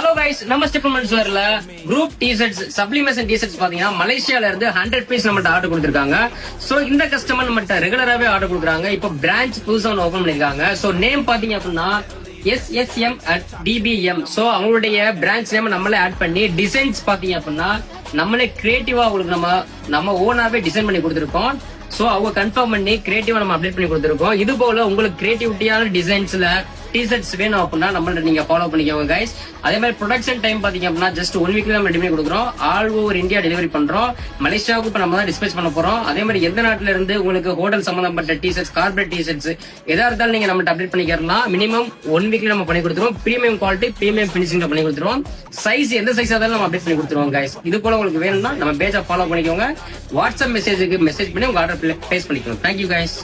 Hello guys, நம்ம ஸ்டெப்மென்ட்ஸ் வரல group T-shirts sublimation T-shirts பாத்தீங்கன்னா மலேசியால இருந்து 100 பீஸ் நம்மகிட்ட ஆர்டர் கொடுத்திருக்காங்க. சோ இந்த கஸ்டமர் நம்மகிட்ட ரெகுலராவே ஆர்டர் கொடுக்குறாங்க. இப்போ பிரான்ச் புதுசா ஒன்று ஓபன் பண்ணிருக்காங்க. சோ நேம் பாத்தீங்க அப்படின்னா SSM@DBM. சோ அவங்களுடைய பிரான்ச் நேம் நம்மளே ஆட் பண்ணி டிசைன்ஸ் பாத்தீங்க அப்படின்னா நம்மளே கிரியேட்டிவா உங்களுக்கு நம்ம ஓனாவே டிசைன் பண்ணி கொடுத்துருக்கோம். சோ அவங்க கன்ஃபார்ம் பண்ணி கிரியேட்டிவா நம்ம அப்டேட் பண்ணி கொடுத்துருக்கோம். இது போல உங்களுக்கு கிரியேட்டிவிட்டியான டிசைன்ஸ்ல டி-ஷர்ட்ஸ் வேணும் அப்படின்னா நம்மள்ட்ட நீங்க ஃபாலோ பண்ணிக்கோங்க கைஸ். அதே மாதிரி ப்ரொடக்ஷன் டைம் பாத்தீங்க அப்படின்னா ஜஸ்ட் 1 வீக்ல நம்ம ரெடி பண்ணி கொடுக்குறோம். ஆல் ஓவர் இந்தியா டெலிவரி பண்றோம். மலேசியாவுக்கு இப்ப நம்ம தான் டிஸ்பேச் பண்ண போறோம். அதே மாதிரி எந்த நாட்டுல இருந்து உங்களுக்கு ஹோட்டல் சம்பந்தப்பட்ட டி-ஷர்ட்ஸ், கார்பரேட் டி-ஷர்ட்ஸ் எதா இருந்தாலும் நீங்க நம்ம அப்டேட் பண்ணிக்கலாம். மினிமம் 1 வீக்ல நம்ம பண்ணி கொடுத்துருவோம். பிரீமியம் குவாலிட்டி, பிரீமியம் பினிஷிங் பண்ணி கொடுத்துருவோம். சைஸ் எந்த சைஸா இருந்தாலும் நம்ம அப்டேட் பண்ணி கொடுத்துருவோம் கைஸ். இது போல உங்களுக்கு வேணும்னா நம்ம பேஜை ஃபாலோ பண்ணிக்கோங்க. வாட்ஸ்அப் மெசேஜுக்கு மெசேஜ் பண்ணி உங்க ஆர்டர் பிளேஸ் பண்ணிக்கோங்க. Thank you guys.